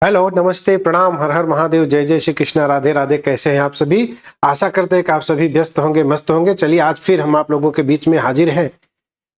Hello, नमस्ते, प्रणाम, हर हर महादेव, जय जय श्री कृष्णा, राधे राधे। कैसे हैं आप सभी? आशा करते हैं कि आप सभी व्यस्त होंगे, मस्त होंगे। चलिए आज फिर हम आप लोगों के बीच में हाजिर हैं।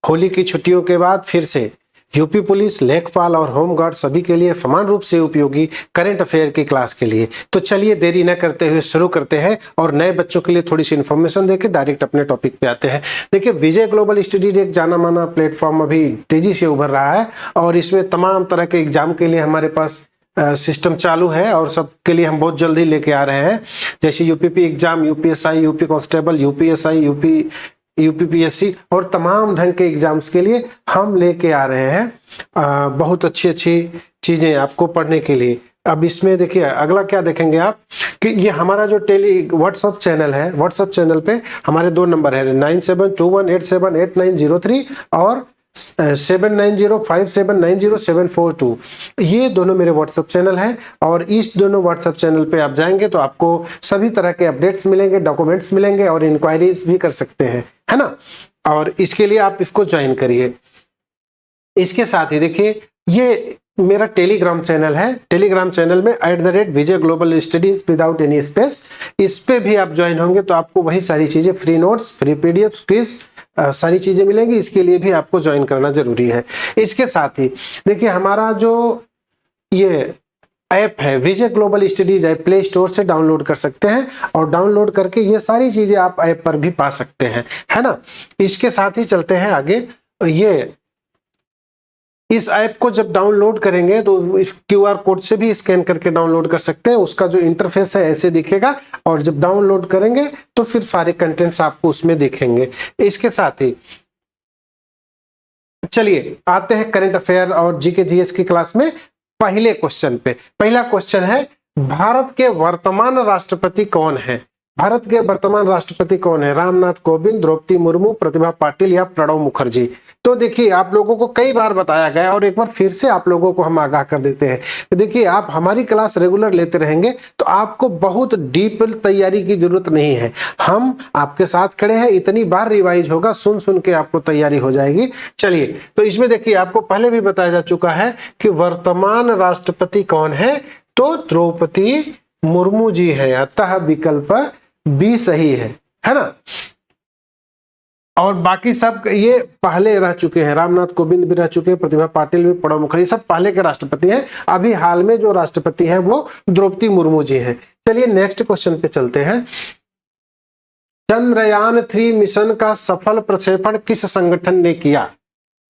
होली की छुट्टियों के बाद फिर से यूपी पुलिस, लेखपाल और होमगार्ड सभी के लिए समान रूप से उपयोगी करंट अफेयर की क्लास के लिए। तो चलिए देरी न करते हुए शुरू करते हैं और नए बच्चों के लिए थोड़ी सी इन्फॉर्मेशन देकर डायरेक्ट अपने टॉपिक पे आते हैं। देखिए, विजय ग्लोबल स्टडी एक जाना माना प्लेटफॉर्म अभी तेजी से उभर रहा है और इसमें तमाम तरह के एग्जाम के लिए हमारे पास सिस्टम चालू है और सबके लिए हम बहुत जल्दी लेके आ रहे हैं। जैसे UPP exam, UPSI, UP constable, UPSI, UPPSC और तमाम ढंग के एग्जाम्स के लिए हम लेके आ रहे हैं बहुत अच्छी अच्छी चीजें आपको पढ़ने के लिए। अब इसमें देखिए अगला क्या देखेंगे आप कि ये हमारा जो व्हाट्सअप चैनल है, व्हाट्सअप चैनल पे हमारे 2 नंबर है 9721878903 और 7905790742। ये दोनों मेरे व्हाट्सएप चैनल हैं और इस दोनों व्हाट्सएप चैनल पे आप जाएंगे तो आपको सभी तरह के अपडेट्स मिलेंगे, डॉक्यूमेंट्स मिलेंगे और इंक्वायरीज भी कर सकते हैं, है ना। और इसके लिए आप इसको ज्वाइन करिए। इसके साथ ही देखिए ये मेरा टेलीग्राम चैनल है। टेलीग्राम चैनल में @Vijay global studies without any space, इस पे भी आप ज्वाइन होंगे तो आपको वही सारी चीजें, free notes, free PDF, quiz, सारी चीजें मिलेंगी। इसके लिए भी आपको ज्वाइन करना जरूरी है। इसके साथ ही देखिए हमारा जो ये ऐप है Vijay global studies app, Play Store से डाउनलोड कर सकते हैं और डाउनलोड करके ये सारी चीजें आप ऐप पर भी पा सकते हैं, है ना। इसके साथ ही चलते हैं आगे। ये इस ऐप को जब डाउनलोड करेंगे तो इस क्यूआर कोड से भी स्कैन करके डाउनलोड कर सकते हैं। उसका जो इंटरफेस है ऐसे दिखेगा और जब डाउनलोड करेंगे तो फिर सारे कंटेंट्स आपको उसमें दिखेंगे। इसके साथ ही चलिए आते हैं करंट अफेयर और जीके जीएस की क्लास में। पहले क्वेश्चन पे, पहला क्वेश्चन है भारत के वर्तमान राष्ट्रपति कौन है? भारत के वर्तमान राष्ट्रपति कौन है? रामनाथ कोविंद, द्रौपदी मुर्मू, प्रतिभा पाटिल या प्रणब मुखर्जी? तो देखिए आप लोगों को कई बार बताया गया और एक बार फिर से आप लोगों को हम आगाह कर देते हैं। देखिए आप हमारी क्लास रेगुलर लेते रहेंगे तो आपको बहुत डीप तैयारी की जरूरत नहीं है। हम आपके साथ खड़े हैं, इतनी बार रिवाइज होगा, सुन सुन के आपको तैयारी हो जाएगी। चलिए तो इसमें देखिए आपको पहले भी बताया जा चुका है कि वर्तमान राष्ट्रपति कौन है, तो द्रौपदी मुर्मू जी है। अतः विकल्प बी सही है ना। और बाकी सब ये पहले रह चुके हैं, रामनाथ कोविंद भी रह चुके हैं, प्रतिभा पाटिल भी, प्रणब मुखर्जी, सब पहले के राष्ट्रपति हैं। अभी हाल में जो राष्ट्रपति हैं वो द्रौपदी मुर्मू जी हैं। चलिए नेक्स्ट क्वेश्चन पे चलते हैं। चंद्रयान 3 मिशन का सफल प्रक्षेपण किस संगठन ने किया?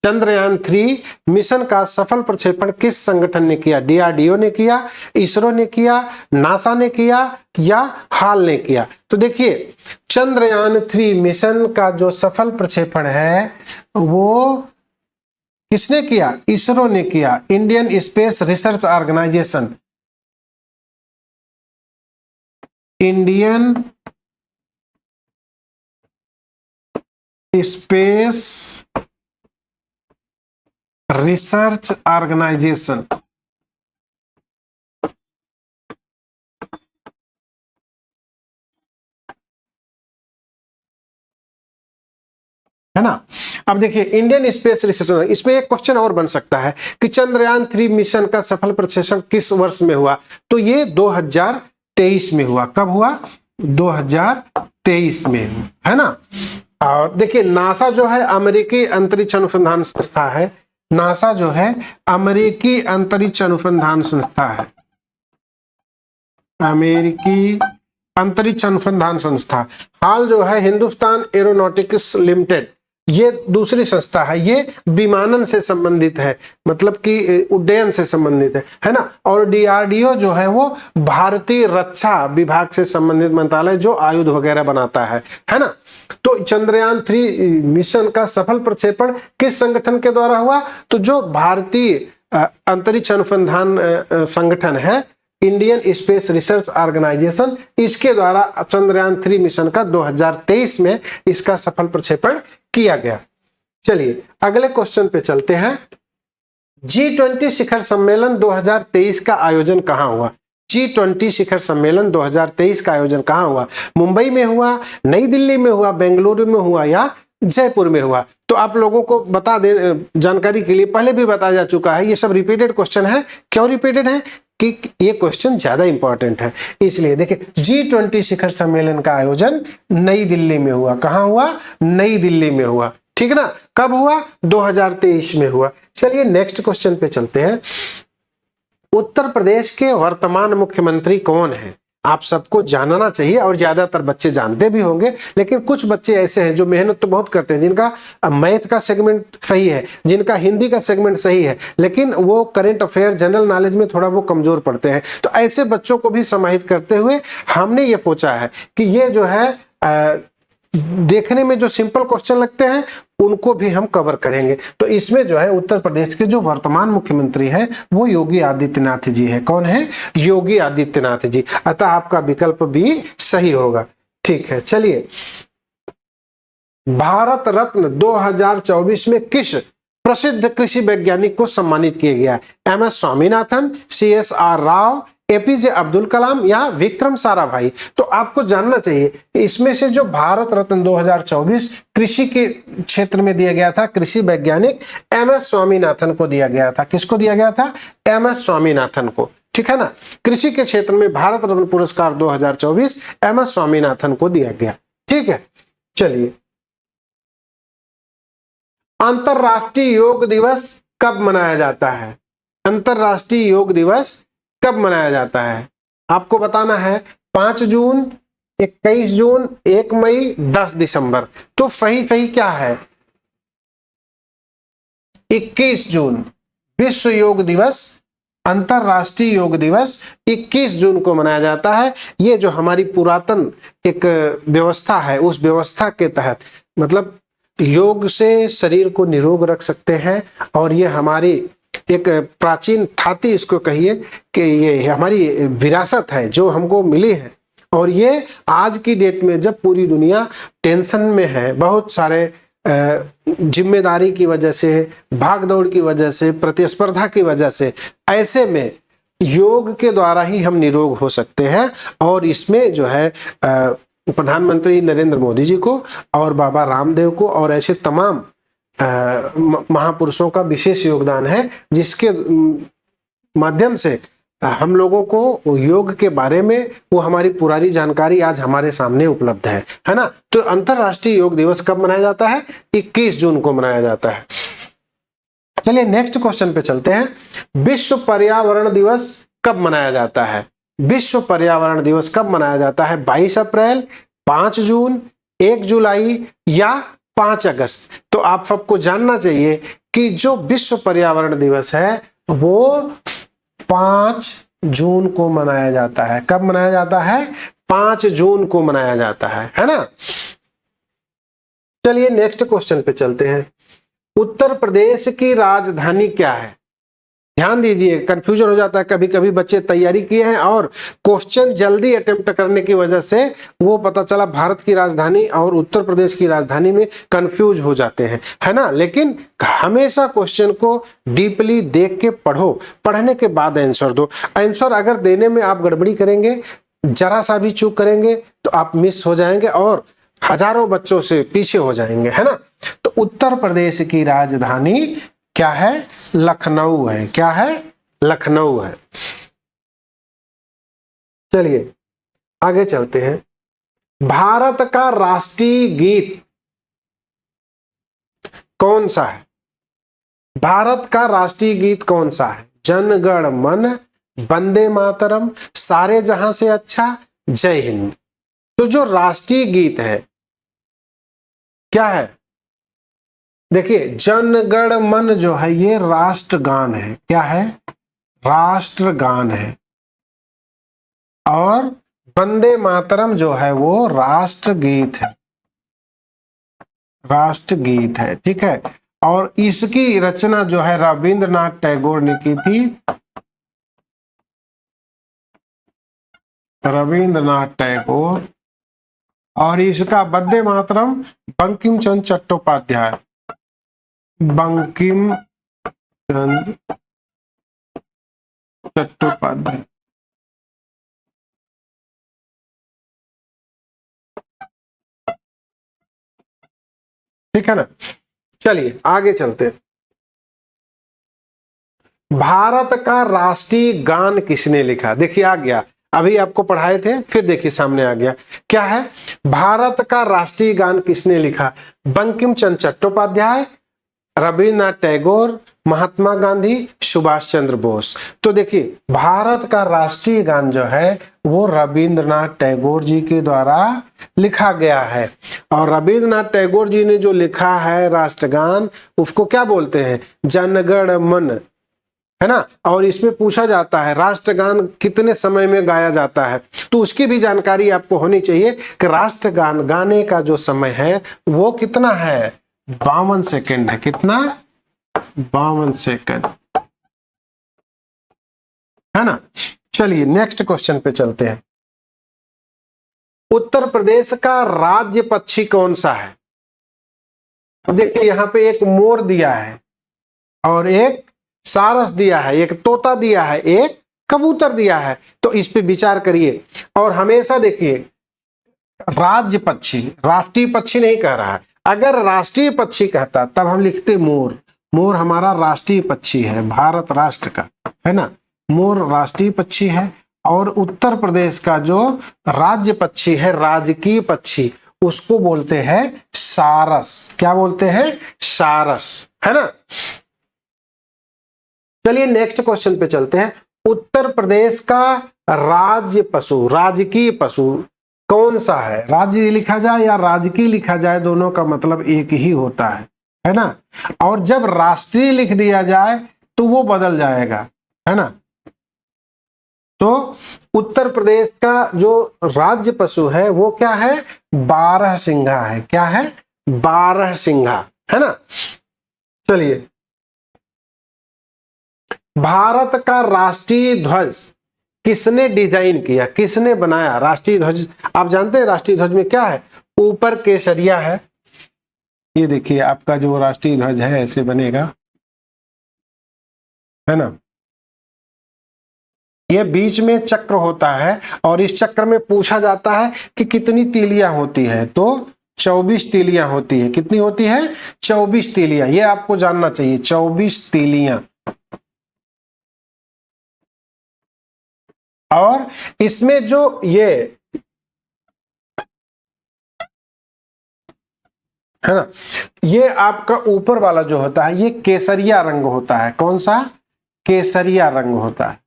चंद्रयान 3 मिशन का सफल प्रक्षेपण किस संगठन ने किया? डीआरडीओ ने किया, इसरो ने किया, नासा ने किया या हाल ने किया? तो देखिए चंद्रयान 3 मिशन का जो सफल प्रक्षेपण है वो किसने किया? इसरो ने किया, Indian Space Research Organisation. Indian Space Research Organisation, है ना। अब देखिए इंडियन स्पेस रिसर्च, इसमें एक क्वेश्चन और बन सकता है कि चंद्रयान 3 मिशन का सफल प्रक्षेपण किस वर्ष में हुआ? तो ये 2023 में हुआ। कब हुआ? 2023 में, है ना। और देखिए नासा जो है अमेरिकी अंतरिक्ष अनुसंधान संस्था है। नासा जो है अमेरिकी अंतरिक्ष अनुसंधान संस्था है, अमेरिकी अंतरिक्ष अनुसंधान संस्था। हाल जो है हिंदुस्तान एरोनॉटिक्स लिमिटेड, ये दूसरी संस्था है, ये विमानन से संबंधित है, मतलब कि उड्डयन से संबंधित है ना। और डीआरडीओ जो है वो भारतीय रक्षा विभाग से संबंधित मंत्रालय जो आयुध वगैरह बनाता है ना। तो चंद्रयान 3 मिशन का सफल प्रक्षेपण किस संगठन के द्वारा हुआ? तो जो भारतीय अंतरिक्ष अनुसंधान संगठन है, इंडियन स्पेस रिसर्च ऑर्गेनाइजेशन, इसके द्वारा चंद्रयान 3 मिशन का 2023 में इसका सफल प्रक्षेपण किया गया। चलिए अगले क्वेश्चन पे चलते हैं। G20 शिखर सम्मेलन 2023 का आयोजन कहां हुआ? G20 शिखर सम्मेलन 2023 का आयोजन कहां हुआ? मुंबई में हुआ, नई दिल्ली में हुआ, बेंगलुरु में हुआ या जयपुर में हुआ? तो आप लोगों को बता दे जानकारी के लिए, पहले भी बताया जा चुका है, ये सब रिपीटेड क्वेश्चन है। क्यों रिपीटेड है? कि ये क्वेश्चन ज्यादा इंपॉर्टेंट है। इसलिए देखिए, G20 शिखर सम्मेलन का आयोजन नई दिल्ली में हुआ। कहां हुआ? नई दिल्ली में हुआ। ठीक ना? कब हुआ? 2023 में हुआ। चलिए नेक्स्ट क्वेश्चन पे चलते हैं। उत्तर प्रदेश के वर्तमान मुख्यमंत्री कौन है? आप सबको जानना चाहिए और ज्यादातर बच्चे जानते भी होंगे, लेकिन कुछ बच्चे ऐसे हैं जो मेहनत तो बहुत करते हैं, जिनका मैथ का सेगमेंट सही है, जिनका हिंदी का सेगमेंट सही है, लेकिन वो करंट अफेयर जनरल नॉलेज में थोड़ा वो कमजोर पड़ते हैं। तो ऐसे बच्चों को भी समाहित करते हुए हमने ये सोचा है कि ये जो है देखने में जो सिंपल क्वेश्चन लगते हैं उनको भी हम कवर करेंगे। तो इसमें जो है उत्तर प्रदेश के जो वर्तमान मुख्यमंत्री है वो योगी आदित्यनाथ जी है। कौन है? योगी आदित्यनाथ जी। अतः आपका विकल्प भी सही होगा। ठीक है, चलिए, भारत रत्न 2024 में किस प्रसिद्ध कृषि वैज्ञानिक को सम्मानित किया गया? MS Swaminathan, CSR Rao, APJ Abdul Kalam या विक्रम साराभाई? तो आपको जानना चाहिए कि इसमें से जो भारत रत्न 2024 कृषि के क्षेत्र में दिया गया था, कृषि वैज्ञानिक MS स्वामीनाथन को दिया गया था। किसको दिया गया था? MS स्वामीनाथन को। ठीक है ना? कृषि के क्षेत्र में भारत रत्न पुरस्कार 2024 MS स्वामीनाथन को दिया गया। ठीक है, चलिए, अंतरराष्ट्रीय योग दिवस कब मनाया जाता है? अंतरराष्ट्रीय योग दिवस कब मनाया जाता है? आपको बताना है। 5 जून, 21 जून, 1 मई, 10 दिसंबर। तो सही क्या है? 21 जून विश्व योग दिवस, अंतरराष्ट्रीय योग दिवस 21 जून को मनाया जाता है। ये जो हमारी पुरातन एक व्यवस्था है, उस व्यवस्था के तहत, मतलब योग से शरीर को निरोग रख सकते हैं, और ये हमारी एक प्राचीन थाती इसको कहिए कि ये हमारी विरासत है जो हमको मिली है। और ये आज की डेट में जब पूरी दुनिया टेंशन में है, बहुत सारे जिम्मेदारी की वजह से, भागदौड़ की वजह से, प्रतिस्पर्धा की वजह से, ऐसे में योग के द्वारा ही हम निरोग हो सकते हैं। और इसमें जो है प्रधानमंत्री नरेंद्र मोदी जी को और बाबा रामदेव को और ऐसे तमाम महापुरुषों का विशेष योगदान है, जिसके माध्यम से हम लोगों को योग के बारे में वो हमारी पुरानी जानकारी आज हमारे सामने उपलब्ध है ना? तो अंतरराष्ट्रीय योग दिवस कब मनाया जाता है? 21 जून को मनाया जाता है। चलिए नेक्स्ट क्वेश्चन पे चलते हैं। विश्व पर्यावरण दिवस कब मनाया जाता है? विश्व पर्यावरण दिवस कब मनाया जाता है? 22 अप्रैल, 5 जून, 1 जुलाई या 5 अगस्त? तो आप सबको जानना चाहिए कि जो विश्व पर्यावरण दिवस है वो 5 जून को मनाया जाता है। कब मनाया जाता है? 5 जून को मनाया जाता है ना? चलिए नेक्स्ट क्वेश्चन पे चलते हैं। उत्तर प्रदेश की राजधानी क्या है? ध्यान दीजिए, कंफ्यूजन हो जाता है कभी कभी। बच्चे तैयारी किए हैं और क्वेश्चन जल्दी अटेम्प्ट करने की वजह से वो पता चला भारत की राजधानी और उत्तर प्रदेश की राजधानी में कंफ्यूज हो जाते हैं, है ना? लेकिन हमेशा क्वेश्चन को डीपली देख के पढ़ो, पढ़ने के बाद आंसर दो। आंसर अगर देने में आप गड़बड़ी करेंगे, जरा सा भी चूक करेंगे तो आप मिस हो जाएंगे और हजारों बच्चों से पीछे हो जाएंगे, है ना? तो उत्तर प्रदेश की राजधानी क्या है? लखनऊ है। क्या है? लखनऊ है। चलिए आगे चलते हैं। भारत का राष्ट्रीय गीत कौन सा है? भारत का राष्ट्रीय गीत कौन सा है? जन गण मन, वंदे मातरम, सारे जहां से अच्छा, जय हिंद। तो जो राष्ट्रीय गीत है क्या है? देखिए, जन गण मन जो है ये राष्ट्रगान है। क्या है? राष्ट्रगान है। और वंदे मातरम जो है वो राष्ट्रगीत है। राष्ट्रगीत है, ठीक है। और इसकी रचना जो है रविंद्रनाथ टैगोर ने की थी। रविंद्रनाथ टैगोर। और इसका वंदे मातरम बंकिम चंद्र चट्टोपाध्याय। बंकिम चंद्र चट्टोपाध्याय। ठीक है ना? चलिए आगे चलते हैं। भारत का राष्ट्रीय गान किसने लिखा? देखिए आ गया, अभी आपको पढ़ाए थे, फिर देखिए सामने आ गया। क्या है? भारत का राष्ट्रीय गान किसने लिखा? बंकिम चंद्र चट्टोपाध्याय, रविन्द्रनाथ टैगोर, महात्मा गांधी, सुभाष चंद्र बोस। तो देखिए भारत का राष्ट्रीय गान जो है वो रविन्द्रनाथ टैगोर जी के द्वारा लिखा गया है। और रविन्द्रनाथ टैगोर जी ने जो लिखा है राष्ट्रगान, उसको क्या बोलते हैं? जनगण मन, है ना। और इसमें पूछा जाता है राष्ट्रगान कितने समय में गाया जाता है, तो उसकी भी जानकारी आपको होनी चाहिए कि राष्ट्रगान गाने का जो समय है वो कितना है? 52 सेकेंड है। कितना? 52 सेकेंड, है ना। चलिए नेक्स्ट क्वेश्चन पे चलते हैं। उत्तर प्रदेश का राज्य पक्षी कौन सा है? देखिए यहां पे एक मोर दिया है और एक सारस दिया है, एक तोता दिया है, एक कबूतर दिया है। तो इस पे विचार करिए। और हमेशा देखिए राज्य पक्षी, राष्ट्रीय पक्षी नहीं कह रहा है। अगर राष्ट्रीय पक्षी कहता तब हम लिखते मोर। मोर हमारा राष्ट्रीय पक्षी है, भारत राष्ट्र का, है ना। मोर राष्ट्रीय पक्षी है। और उत्तर प्रदेश का जो राज्य पक्षी है, राजकीय पक्षी, उसको बोलते हैं सारस। क्या बोलते हैं? सारस, है ना। चलिए नेक्स्ट क्वेश्चन पे चलते हैं। उत्तर प्रदेश का राज्य पशु, राजकीय पशु कौन सा है? राज्य लिखा जाए या राजकीय लिखा जाए, दोनों का मतलब एक ही होता है ना। और जब राष्ट्रीय लिख दिया जाए तो वो बदल जाएगा, है ना। तो उत्तर प्रदेश का जो राज्य पशु है वो क्या है? बारहसिंघा है। क्या है? बारहसिंघा, है ना। चलिए, भारत का राष्ट्रीय ध्वज किसने डिजाइन किया, किसने बनाया? राष्ट्रीय ध्वज आप जानते हैं राष्ट्रीय ध्वज में क्या है? ऊपर केसरिया है। ये देखिए आपका जो राष्ट्रीय ध्वज है ऐसे बनेगा, है ना। ये बीच में चक्र होता है और इस चक्र में पूछा जाता है कि कितनी तीलियां होती है, तो 24 तीलियां होती है। कितनी होती है? 24 तीलियां। ये आपको जानना चाहिए, 24 तीलियां। और इसमें जो ये है ना, ये आपका ऊपर वाला जो होता है ये केसरिया रंग होता है। कौन सा? केसरिया रंग होता है।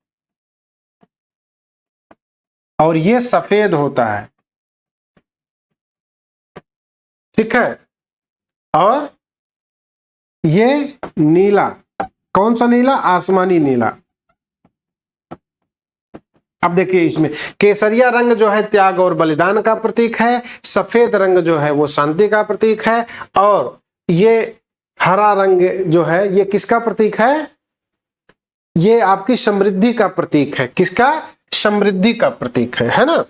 और ये सफेद होता है, ठीक है। और ये नीला, कौन सा नीला? आसमानी नीला। अब देखिए इसमें केसरिया रंग जो है त्याग और बलिदान का प्रतीक है, सफेद रंग जो है वो शांति का प्रतीक है, और ये हरा रंग जो है ये किसका प्रतीक है? ये आपकी समृद्धि का प्रतीक है। किसका? समृद्धि का प्रतीक है ना।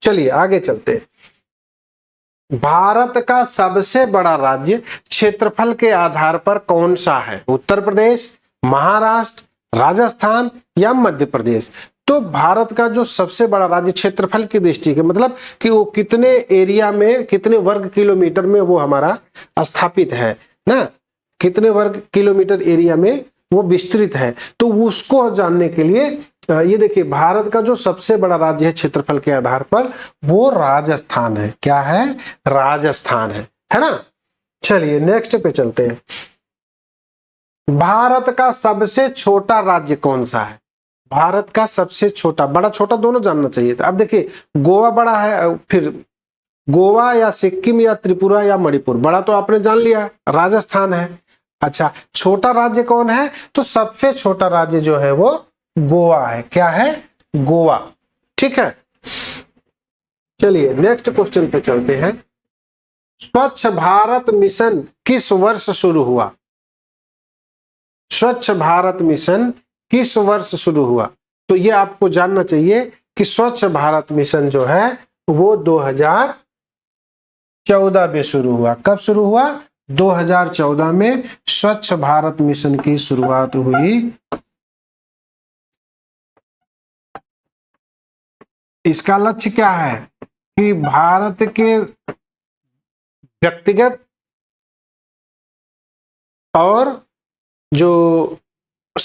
चलिए आगे चलते हैं। भारत का सबसे बड़ा राज्य क्षेत्रफल के आधार पर कौन सा है? उत्तर प्रदेश, महाराष्ट्र, राजस्थान या मध्य प्रदेश? तो भारत का जो सबसे बड़ा राज्य क्षेत्रफल की दृष्टि से, मतलब कि वो कितने एरिया में, कितने वर्ग किलोमीटर में वो हमारा स्थापित है ना, कितने वर्ग किलोमीटर एरिया में वो विस्तृत है, तो उसको जानने के लिए ये देखिए भारत का जो सबसे बड़ा राज्य है क्षेत्रफल के आधार पर वो राजस्थान है। क्या है? राजस्थान है ना। चलिए नेक्स्ट पे चलते हैं। भारत का सबसे छोटा राज्य कौन सा है? भारत का सबसे छोटा, बड़ा छोटा दोनों जानना चाहिए था। अब देखिए गोवा बड़ा है, फिर गोवा या सिक्किम या त्रिपुरा या मणिपुर, बड़ा तो आपने जान लिया राजस्थान है। अच्छा छोटा राज्य कौन है? तो सबसे छोटा राज्य जो है वो गोवा है। क्या है? गोवा, ठीक है। चलिए नेक्स्ट क्वेश्चन पे चलते हैं। स्वच्छ भारत मिशन किस वर्ष शुरू हुआ? स्वच्छ भारत मिशन किस वर्ष शुरू हुआ? तो ये आपको जानना चाहिए कि स्वच्छ भारत मिशन जो है वो 2014 में शुरू हुआ। कब शुरू हुआ? 2014 में स्वच्छ भारत मिशन की शुरुआत हुई। इसका लक्ष्य क्या है कि भारत के व्यक्तिगत और जो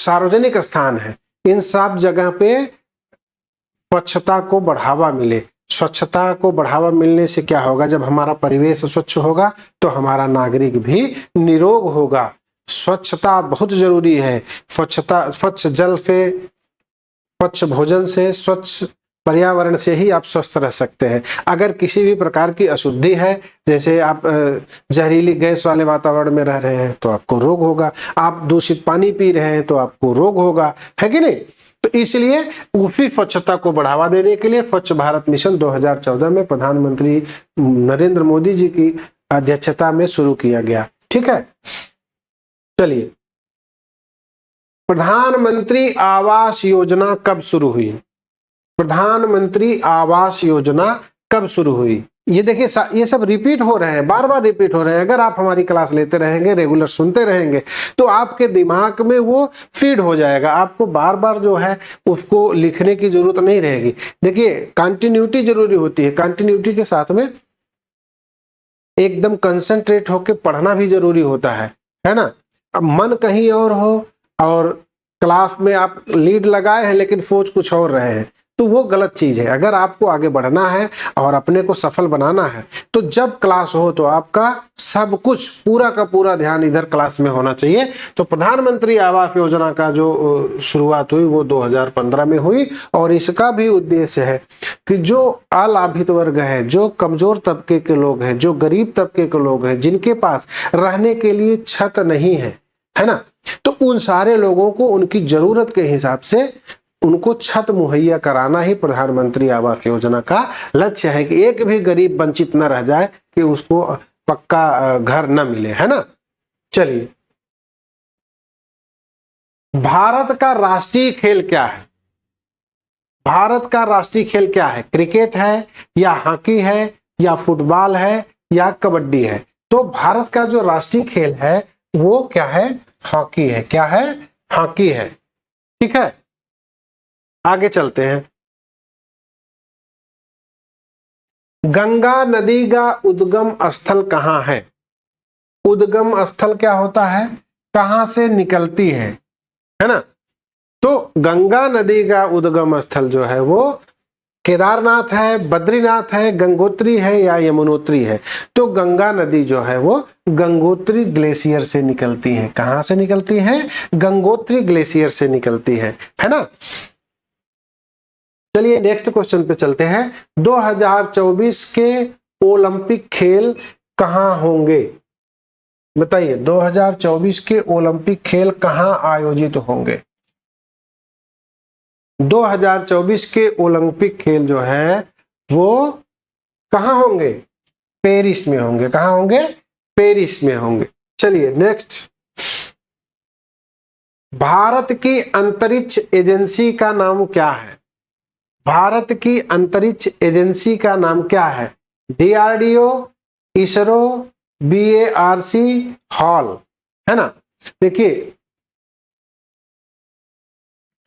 सार्वजनिक स्थान है, इन सब जगह पे स्वच्छता को बढ़ावा मिले। स्वच्छता को बढ़ावा मिलने से क्या होगा, जब हमारा परिवेश स्वच्छ होगा तो हमारा नागरिक भी निरोग होगा। स्वच्छता बहुत जरूरी है। स्वच्छता, स्वच्छ जल से, स्वच्छ भोजन से, स्वच्छ पर्यावरण से ही आप स्वस्थ रह सकते हैं। अगर किसी भी प्रकार की अशुद्धि है, जैसे आप जहरीली गैस वाले वातावरण में रह रहे हैं तो आपको रोग होगा, आप दूषित पानी पी रहे हैं तो आपको रोग होगा, है कि नहीं। तो इसलिए उसी स्वच्छता को बढ़ावा देने के लिए स्वच्छ भारत मिशन 2014 में प्रधानमंत्री नरेंद्र मोदी जी की अध्यक्षता में शुरू किया गया। ठीक है, चलिए, प्रधानमंत्री आवास योजना कब शुरू हुई? प्रधानमंत्री आवास योजना कब शुरू हुई? ये देखिए, ये सब रिपीट हो रहे हैं, बार बार रिपीट हो रहे हैं। अगर आप हमारी क्लास लेते रहेंगे, रेगुलर सुनते रहेंगे, तो आपके दिमाग में वो फीड हो जाएगा। आपको बार बार जो है उसको लिखने की जरूरत नहीं रहेगी। देखिए, कंटिन्यूटी जरूरी होती है, कंटिन्यूटी के साथ में एकदम कंसंट्रेट होकर पढ़ना भी जरूरी होता है ना। अब मन कहीं और हो और क्लास में आप लीड लगाए हैं लेकिन सोच कुछ और रहे हैं, तो वो गलत चीज है। अगर आपको आगे बढ़ना है और अपने को सफल बनाना है तो जब क्लास हो तो आपका सब कुछ पूरा का पूरा ध्यान इधर क्लास में होना चाहिए। तो प्रधानमंत्री आवास योजना का जो शुरुआत हुई वो 2015 में हुई और इसका भी उद्देश्य है कि जो अलाभित वर्ग है, जो कमजोर तबके के लोग हैं, जो गरीब तबके के लोग हैं, जिनके पास रहने के लिए छत नहीं है ना, तो उन सारे लोगों को उनकी जरूरत के हिसाब से उनको छत मुहैया कराना ही प्रधानमंत्री आवास योजना का लक्ष्य है कि एक भी गरीब वंचित न रह जाए कि उसको पक्का घर न मिले, है ना। चलिए, भारत का राष्ट्रीय खेल क्या है? भारत का राष्ट्रीय खेल क्या है? क्रिकेट है या हॉकी है या फुटबॉल है या कबड्डी है? तो भारत का जो राष्ट्रीय खेल है वो क्या है? हॉकी है। क्या है? हॉकी है। ठीक है, आगे चलते हैं। गंगा नदी का उद्गम स्थल कहां है? उद्गम स्थल क्या होता है? कहां से निकलती है ना। तो गंगा नदी का उद्गम स्थल जो है वो केदारनाथ है, बद्रीनाथ है, गंगोत्री है या यमुनोत्री है। तो गंगा नदी जो है वो गंगोत्री ग्लेशियर से निकलती है। कहां से निकलती है? गंगोत्री ग्लेशियर से निकलती है ना। चलिए नेक्स्ट क्वेश्चन पे चलते हैं। 2024 के ओलंपिक खेल कहां होंगे? बताइए, 2024 के ओलंपिक खेल कहां आयोजित होंगे? 2024 के ओलंपिक खेल जो है वो कहां होंगे? पेरिस में होंगे। कहां होंगे? पेरिस में होंगे। चलिए नेक्स्ट, भारत की अंतरिक्ष एजेंसी का नाम क्या है? भारत की अंतरिक्ष एजेंसी का नाम क्या है? डीआरडीओ, इसरो, बीएआरसी, हॉल, है ना। देखिए,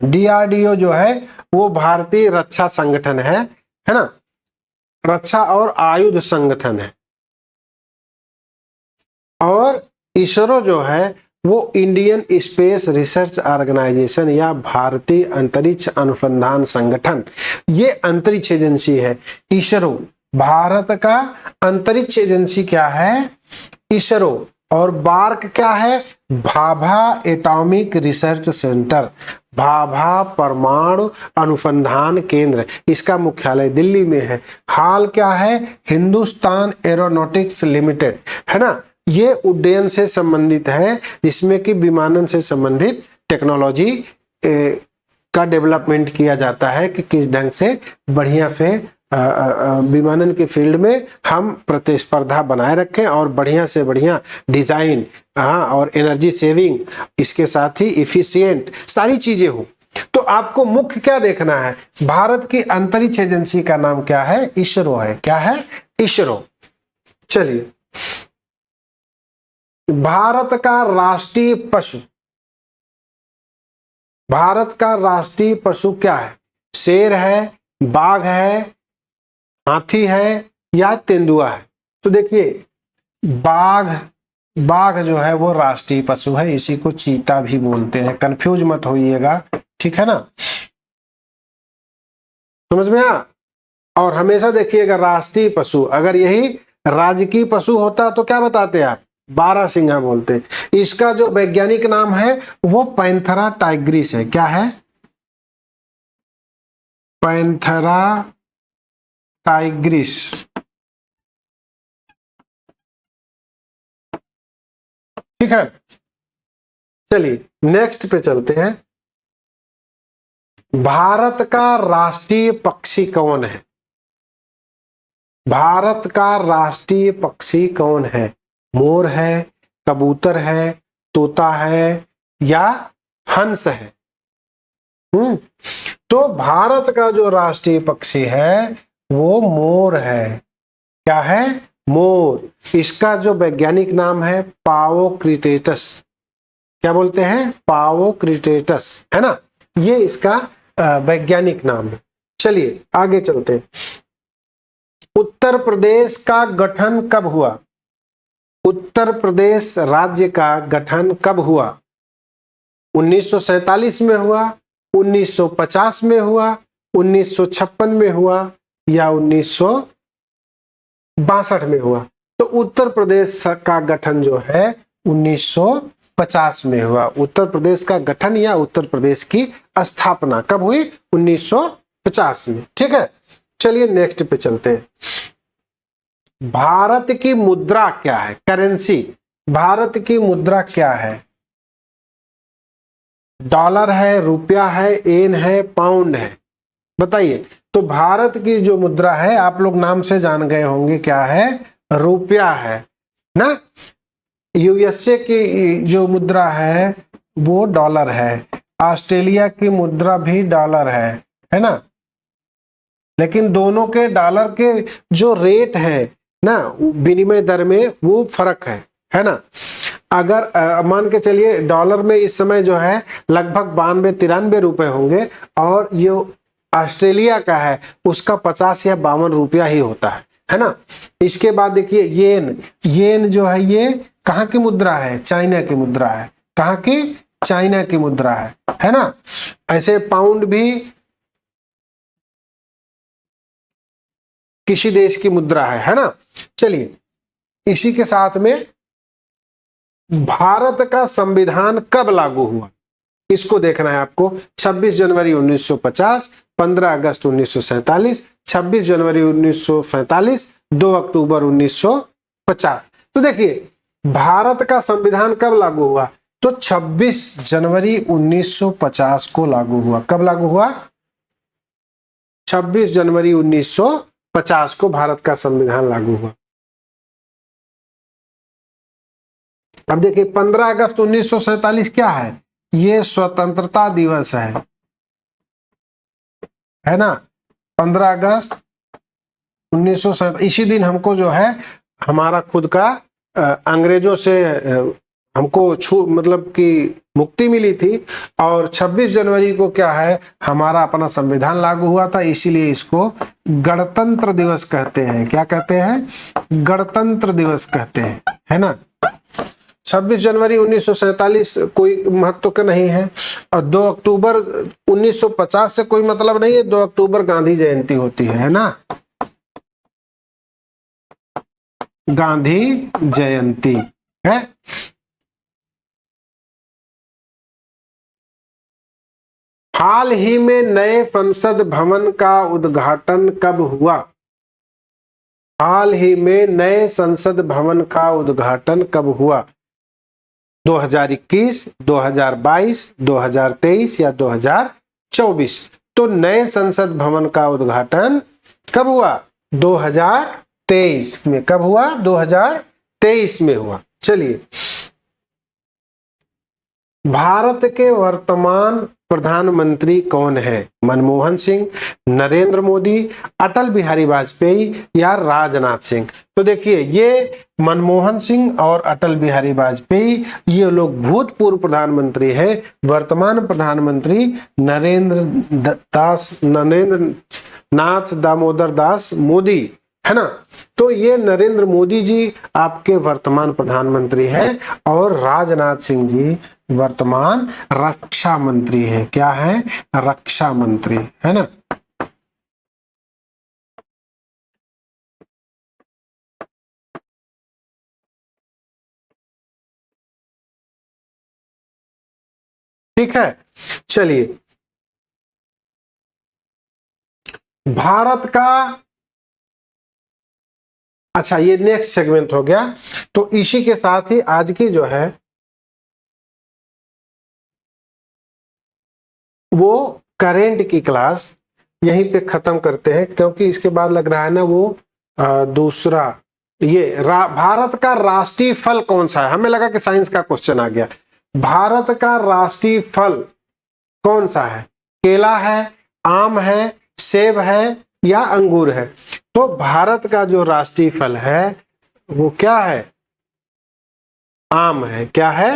डीआरडीओ जो है वो भारतीय रक्षा संगठन है ना, रक्षा और आयुध संगठन है। और इसरो जो है वो इंडियन स्पेस रिसर्च ऑर्गेनाइजेशन या भारतीय अंतरिक्ष अनुसंधान संगठन, ये अंतरिक्ष एजेंसी है। इसरो, भारत का अंतरिक्ष एजेंसी क्या है? इसरो। और बार्क क्या है? Bhabha atomic research centre, Bhabha परमाणु अनुसंधान केंद्र, इसका मुख्यालय दिल्ली में है। हाल क्या है? हिंदुस्तान एरोनॉटिक्स लिमिटेड, है ना। ये उड्डयन से संबंधित है, जिसमें कि विमानन से संबंधित टेक्नोलॉजी का डेवलपमेंट किया जाता है कि किस ढंग से बढ़िया से विमानन के फील्ड में हम प्रतिस्पर्धा बनाए रखें और बढ़िया से बढ़िया डिजाइन और एनर्जी सेविंग, इसके साथ ही इफिशिएंट सारी चीजें हो। तो आपको मुख्य क्या देखना है? भारत की अंतरिक्ष एजेंसी का नाम क्या है? इसरो है। क्या है? इसरो। चलिए, भारत का राष्ट्रीय पशु, भारत का राष्ट्रीय पशु क्या है? शेर है, बाघ है, हाथी है या तेंदुआ है? तो देखिए, बाघ बाघ जो है वो राष्ट्रीय पशु है, इसी को चीता भी बोलते हैं, कंफ्यूज मत होइएगा, ठीक है ना, समझ में आ। और हमेशा देखिएगा राष्ट्रीय पशु, अगर यही राजकीय पशु होता तो क्या बताते आप, बारहसिंगा बोलते। इसका जो वैज्ञानिक नाम है वो पैंथेरा टाइग्रिस है। क्या है, पैंथेरा टाइग्रिस। ठीक है, चलिए नेक्स्ट पे चलते हैं। भारत का राष्ट्रीय पक्षी कौन है, भारत का राष्ट्रीय पक्षी कौन है, मोर है, कबूतर है, तोता है या हंस है। तो भारत का जो राष्ट्रीय पक्षी है वो मोर है। क्या है, मोर। इसका जो वैज्ञानिक नाम है पावोक्रिटेटस। क्या बोलते हैं, पावोक्रिटेटस, है ना, ये इसका वैज्ञानिक नाम है। चलिए आगे चलते हैं। उत्तर प्रदेश का गठन कब हुआ, उत्तर प्रदेश राज्य का गठन कब हुआ, 1947 में हुआ, 1950 में हुआ, 1956 में हुआ या 1962 में हुआ। तो उत्तर प्रदेश का गठन जो है 1950 में हुआ। उत्तर प्रदेश का गठन या उत्तर प्रदेश की स्थापना कब हुई, 1950 में। ठीक है, चलिए नेक्स्ट पे चलते हैं। भारत की मुद्रा क्या है, करेंसी, भारत की मुद्रा क्या है, डॉलर है, रुपया है, एन है, पाउंड है, बताइए। तो भारत की जो मुद्रा है आप लोग नाम से जान गए होंगे, क्या है, रुपया है ना। यूएसए की जो मुद्रा है वो डॉलर है, ऑस्ट्रेलिया की मुद्रा भी डॉलर है ना। लेकिन दोनों के डॉलर के जो रेट है ना, विनिमय दर में वो फर्क है ना। अगर मान के चलिए डॉलर में इस समय जो है लगभग 92-93 रुपए होंगे, और ये ऑस्ट्रेलिया का है उसका 50 या 52 रुपया ही होता है ना। इसके बाद देखिए येन, येन जो है ये कहाँ की मुद्रा है, चाइना की मुद्रा है। कहाँ की, चाइना की मुद्रा है ना। ऐसे पाउंड भी किसी देश की मुद्रा है ना। चलिए इसी के साथ में भारत का संविधान कब लागू हुआ, इसको देखना है आपको। 26 जनवरी 1950, 15 अगस्त 1947, 26 जनवरी 1947, 2 अक्टूबर 1950। तो देखिए भारत का संविधान कब लागू हुआ, तो 26 जनवरी 1950 को लागू हुआ। कब लागू हुआ, 26 जनवरी 1950 को भारत का संविधान लागू हुआ। अब देखिए 15 अगस्त 1947 क्या है, ये स्वतंत्रता दिवस है ना। 15 अगस्त 1947, इसी दिन हमको जो है हमारा खुद का अंग्रेजों से हमको मतलब कि मुक्ति मिली थी। और 26 जनवरी को क्या है, हमारा अपना संविधान लागू हुआ था, इसीलिए इसको गणतंत्र दिवस कहते हैं। क्या कहते हैं, गणतंत्र दिवस कहते हैं, है ना। 26 जनवरी 1947 कोई महत्व का नहीं है, और 2 अक्टूबर 1950 से कोई मतलब नहीं है। 2 अक्टूबर गांधी जयंती होती है ना, गांधी जयंती है। हाल ही में नए संसद भवन का उद्घाटन कब हुआ, हाल ही में नए संसद भवन का उद्घाटन कब हुआ, 2021, 2022, 2023 या 2024। तो नए संसद भवन का उद्घाटन कब हुआ, 2023 में। कब हुआ, 2023 में हुआ। चलिए भारत के वर्तमान प्रधानमंत्री कौन है, मनमोहन सिंह, नरेंद्र मोदी, अटल बिहारी वाजपेयी या राजनाथ सिंह। तो देखिए ये मनमोहन सिंह और अटल बिहारी वाजपेयी ये लोग भूतपूर्व प्रधानमंत्री हैं। वर्तमान प्रधानमंत्री नरेंद्र नाथ दामोदर दास मोदी है ना। तो ये नरेंद्र मोदी जी आपके वर्तमान प्रधानमंत्री हैं और राजनाथ सिंह जी वर्तमान रक्षा मंत्री है। क्या है? रक्षा मंत्री, है ना। ठीक है, चलिए भारत का, अच्छा ये नेक्स्ट सेगमेंट हो गया। तो इसी के साथ ही आज की जो है वो करेंट की क्लास यहीं पे खत्म करते हैं, क्योंकि इसके बाद लग रहा है ना वो दूसरा ये भारत का राष्ट्रीय फल कौन सा है। हमें लगा कि साइंस का क्वेश्चन आ गया। भारत का राष्ट्रीय फल कौन सा है? केला है, आम है, सेब है या अंगूर है? तो भारत का जो राष्ट्रीय फल है वो क्या है? आम है। क्या है?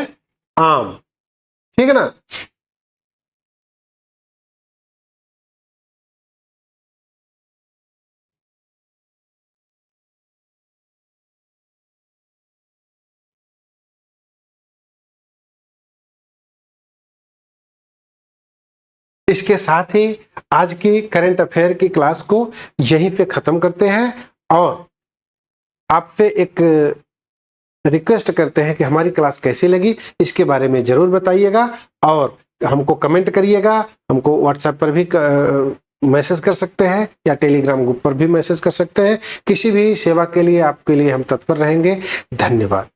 आम। ठीक है ना। इसके साथ ही आज की करंट अफेयर की क्लास को यहीं पे खत्म करते हैं और आपसे एक रिक्वेस्ट करते हैं कि हमारी क्लास कैसी लगी इसके बारे में जरूर बताइएगा और हमको कमेंट करिएगा। हमको व्हाट्सएप पर भी मैसेज कर सकते हैं या टेलीग्राम ग्रुप पर भी मैसेज कर सकते हैं। किसी भी सेवा के लिए आपके लिए हम तत्पर रहेंगे। धन्यवाद।